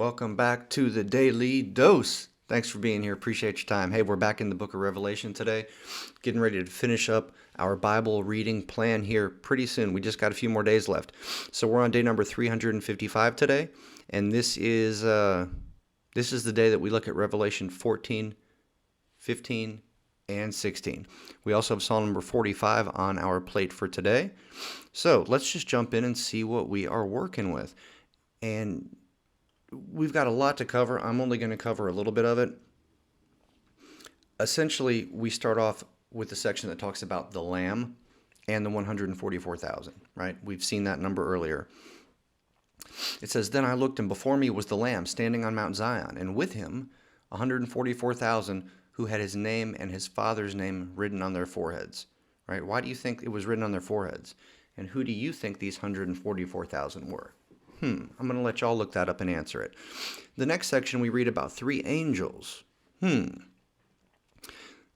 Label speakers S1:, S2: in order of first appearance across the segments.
S1: Welcome back to the Daily Dose. Thanks for being here. Appreciate your time. Hey, we're back in the book of Revelation today. Getting ready to finish up our Bible reading plan here pretty soon. We just got a few more days left. So we're on day number 355 today, and this is the day that we look at Revelation 14, 15, and 16. We also have Psalm number 45 on our plate for today. So let's just jump in and see what we are working with. And we've got a lot to cover. I'm only going to cover a little bit of it. Essentially, we start off with the section that talks about the Lamb and the 144,000, right? We've seen that number earlier. It says, "Then I looked, and before me was the Lamb standing on Mount Zion, and with him 144,000 who had his name and his father's name written on their foreheads." Right? Why do you think it was written on their foreheads? And who do you think these 144,000 were? I'm going to let y'all look that up and answer it. The next section, we read about three angels. This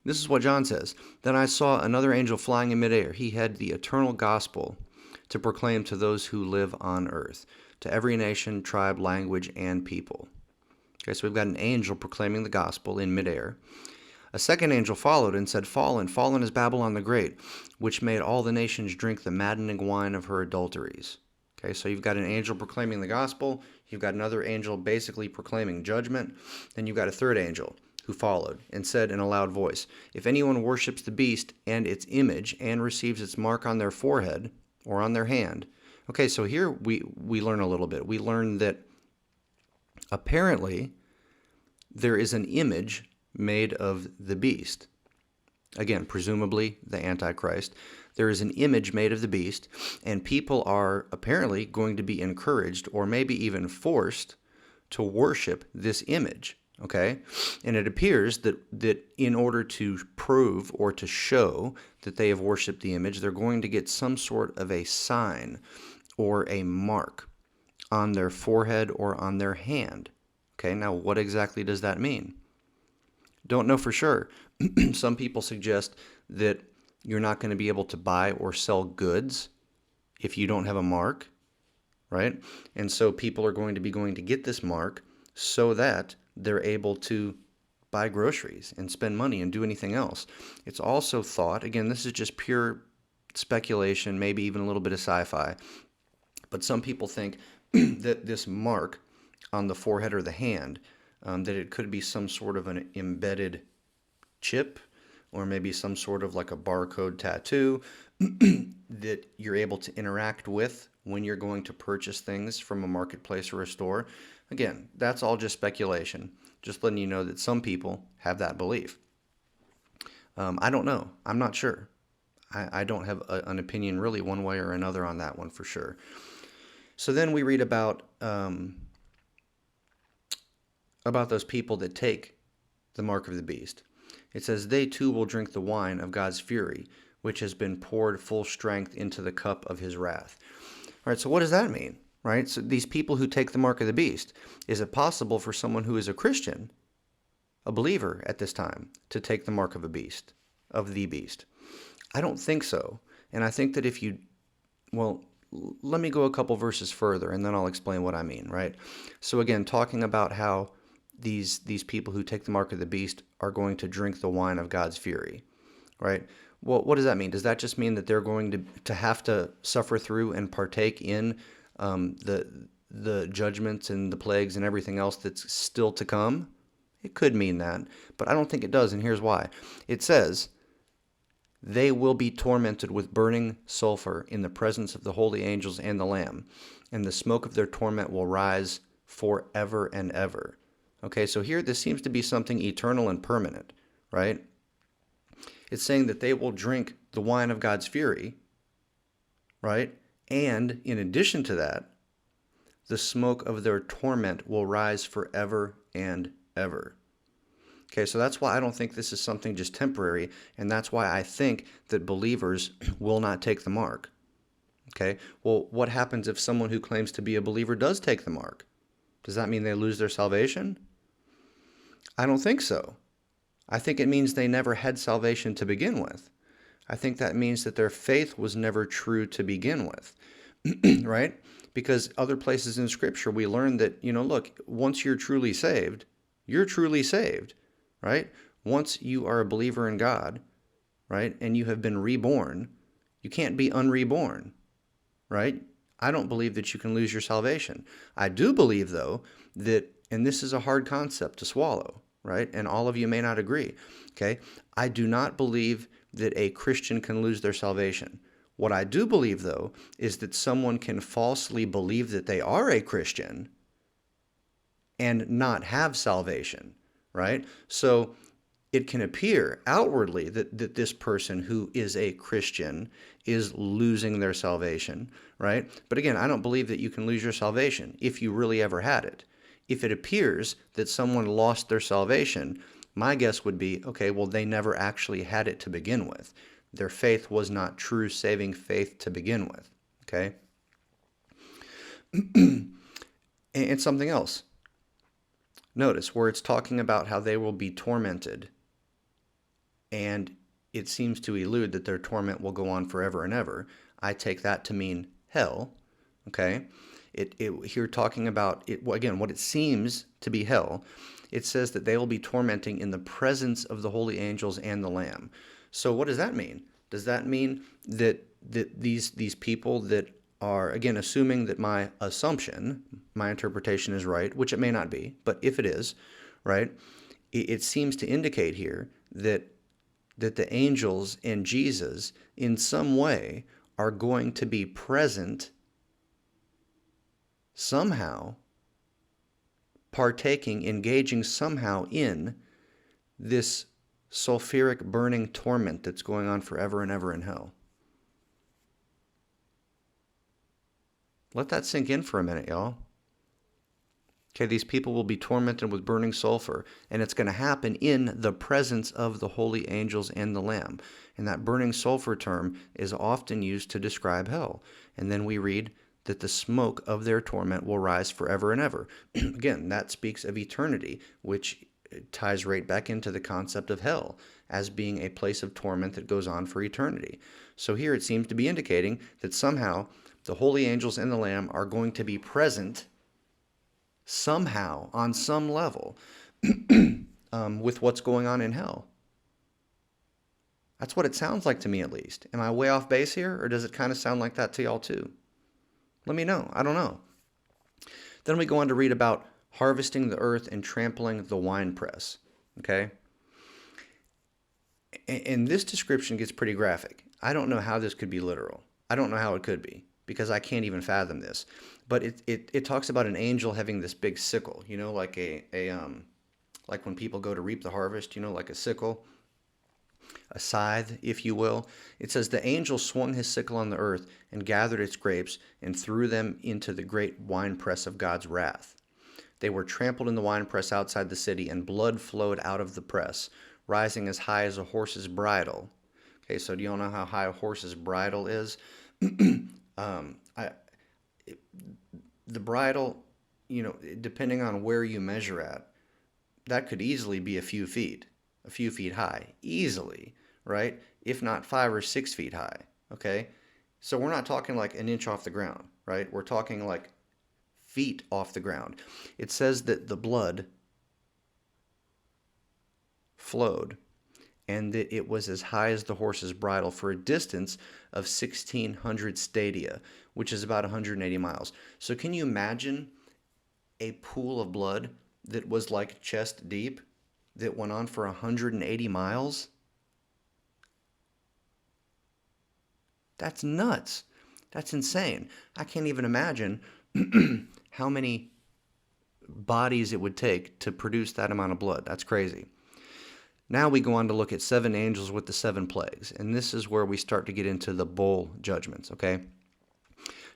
S1: is what John says. "Then I saw another angel flying in midair. He had the eternal gospel to proclaim to those who live on earth, to every nation, tribe, language, and people." Okay, so we've got an angel proclaiming the gospel in midair. A second angel followed and said, "Fallen, fallen is Babylon the Great, which made all the nations drink the maddening wine of her adulteries." Okay, so you've got an angel proclaiming the gospel. You've got another angel basically proclaiming judgment. Then you've got a third angel who followed and said in a loud voice, "If anyone worships the beast and its image and receives its mark on their forehead or on their hand." Okay, so here we learn a little bit. We learn that apparently there is an image made of the beast. Again, presumably the Antichrist. There is an image made of the beast, and people are apparently going to be encouraged or maybe even forced to worship this image, okay? And it appears that in order to prove or to show that they have worshiped the image, they're going to get some sort of a sign or a mark on their forehead or on their hand. Okay, now what exactly does that mean? Don't know for sure. Some people suggest that you're not going to be able to buy or sell goods if you don't have a mark, right? And so people are going to get this mark so that they're able to buy groceries and spend money and do anything else. It's also thought, again, this is just pure speculation, maybe even a little bit of sci-fi, but some people think that this mark on the forehead or the hand, that it could be some sort of an embedded chip, or maybe some sort of like a barcode tattoo that you're able to interact with when you're going to purchase things from a marketplace or a store. Again, that's all just speculation. Just letting you know that some people have that belief. I don't know. I'm not sure. I don't have an opinion really one way or another on that one for sure. So then we read about those people that take the mark of the beast. It says, "They too will drink the wine of God's fury, which has been poured full strength into the cup of his wrath." All right, so what does that mean? Right? So these people who take the mark of the beast, is it possible for someone who is a Christian, a believer at this time, to take the mark of the beast? I don't think so. And I think that let me go a couple verses further and then I'll explain what I mean, right? So again, talking about how these people who take the mark of the beast are going to drink the wine of God's fury, right? Well, what does that mean? Does that just mean that they're going to have to suffer through and partake in the judgments and the plagues and everything else that's still to come? It could mean that, but I don't think it does, and here's why. It says, "They will be tormented with burning sulfur in the presence of the holy angels and the Lamb, and the smoke of their torment will rise forever and ever." Okay, so here this seems to be something eternal and permanent, right? It's saying that they will drink the wine of God's fury, right? And in addition to that, the smoke of their torment will rise forever and ever. Okay, so that's why I don't think this is something just temporary, and that's why I think that believers will not take the mark. Okay, well, what happens if someone who claims to be a believer does take the mark? Does that mean they lose their salvation? I don't think so. I think it means they never had salvation to begin with. I think that means that their faith was never true to begin with. right? Because other places in Scripture we learn that, look, once you're truly saved, right? Once you are a believer in God, right, and you have been reborn, you can't be unreborn, right? I don't believe that you can lose your salvation. I do believe, though, that, and this is a hard concept to swallow, right? And all of you may not agree, okay? I do not believe that a Christian can lose their salvation. What I do believe, though, is that someone can falsely believe that they are a Christian and not have salvation, right? So it can appear outwardly that this person who is a Christian is losing their salvation, right? But again, I don't believe that you can lose your salvation if you really ever had it. If it appears that someone lost their salvation, my guess would be, okay, well, they never actually had it to begin with. Their faith was not true saving faith to begin with, okay? And something else. Notice where it's talking about how they will be tormented, and it seems to elude that their torment will go on forever and ever. I take that to mean hell, okay? Here talking about, again, what it seems to be hell, it says that they will be tormenting in the presence of the holy angels and the Lamb. So what does that mean? Does that mean that these people that are, again, assuming that my assumption, my interpretation is right, which it may not be, but if it is, right, it seems to indicate here that the angels and Jesus in some way are going to be present somehow, partaking, engaging somehow in this sulfuric burning torment that's going on forever and ever in hell. Let that sink in for a minute, y'all. Okay, these people will be tormented with burning sulfur, and it's going to happen in the presence of the holy angels and the Lamb. And that burning sulfur term is often used to describe hell. And then we read that the smoke of their torment will rise forever and ever. Again, that speaks of eternity, which ties right back into the concept of hell as being a place of torment that goes on for eternity. So here it seems to be indicating that somehow the holy angels and the Lamb are going to be present somehow, on some level, with what's going on in hell. That's what it sounds like to me, at least. Am I way off base here, or does it kind of sound like that to y'all too? Let me know. I don't know. Then we go on to read about harvesting the earth and trampling the winepress. Okay? And this description gets pretty graphic. I don't know how this could be literal. I don't know how it could be, because I can't even fathom this. But it talks about an angel having this big sickle, like like when people go to reap the harvest, like a sickle, a scythe, if you will. It says the angel swung his sickle on the earth and gathered its grapes and threw them into the great winepress of God's wrath. They were trampled in the winepress outside the city, and blood flowed out of the press, rising as high as a horse's bridle. Okay, so do you all know how high a horse's bridle is? The bridle, depending on where you measure at, that could easily be a few feet high, easily, right? If not 5 or 6 feet high, okay? So we're not talking like an inch off the ground, right? We're talking like feet off the ground. It says that the blood flowed and that it was as high as the horse's bridle for a distance of 1,600 stadia, which is about 180 miles. So can you imagine a pool of blood that was like chest deep that went on for 180 miles? That's nuts. That's insane. I can't even imagine how many bodies it would take to produce that amount of blood. That's crazy. Now we go on to look at 7 angels with the 7 plagues, and this is where we start to get into the bowl judgments, okay?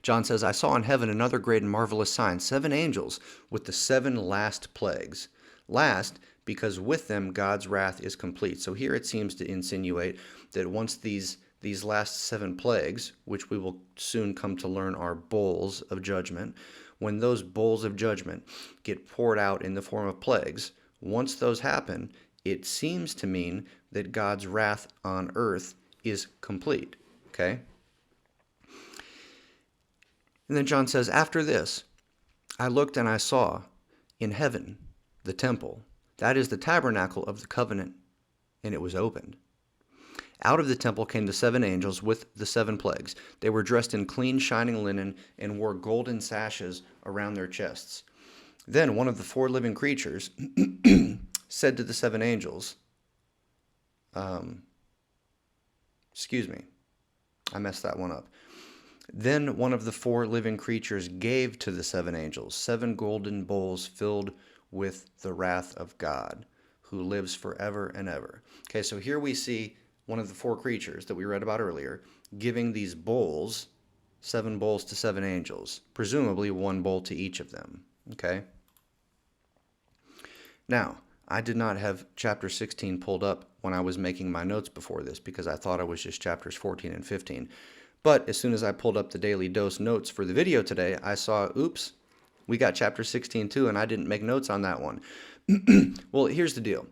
S1: John says, I saw in heaven another great and marvelous sign, 7 angels with the 7 last plagues. Last, because with them God's wrath is complete. So here it seems to insinuate that once these last 7 plagues, which we will soon come to learn are bowls of judgment, when those bowls of judgment get poured out in the form of plagues, once those happen, it seems to mean that God's wrath on earth is complete, okay? And then John says, after this, I looked and I saw in heaven the temple, that is the tabernacle of the covenant, and it was opened. Out of the temple came the 7 angels with the 7 plagues. They were dressed in clean, shining linen and wore golden sashes around their chests. Then one of the 4 living creatures said to the 7 angels, excuse me, I messed that one up. Then one of the 4 living creatures gave to the 7 angels 7 golden bowls filled with the wrath of God, who lives forever and ever. Okay, so here we see one of the 4 creatures that we read about earlier giving these bowls, 7 bowls to 7 angels, presumably 1 bowl to each of them. Okay? Now, I did not have chapter 16 pulled up when I was making my notes before this because I thought it was just chapters 14 and 15. But as soon as I pulled up the Daily Dose notes for the video today, I saw, oops, we got chapter 16 too, and I didn't make notes on that one. Well, here's the deal.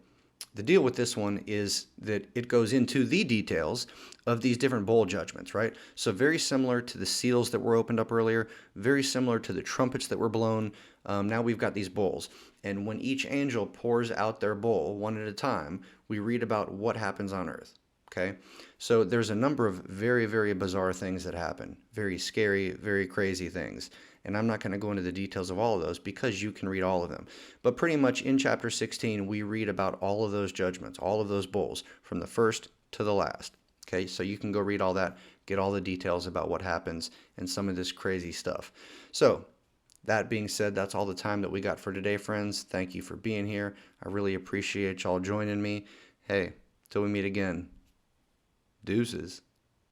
S1: The deal with this one is that it goes into the details of these different bowl judgments, right? So very similar to the seals that were opened up earlier, very similar to the trumpets that were blown. Now we've got these bowls. And when each angel pours out their bowl one at a time, we read about what happens on earth. Okay, so there's a number of very, very bizarre things that happen, very scary, very crazy things. And I'm not going to go into the details of all of those because you can read all of them. But pretty much in chapter 16, we read about all of those judgments, all of those bowls, from the first to the last. Okay, so you can go read all that, get all the details about what happens and some of this crazy stuff. So that being said, that's all the time that we got for today, friends. Thank you for being here. I really appreciate y'all joining me. Hey, till we meet again. Deuces.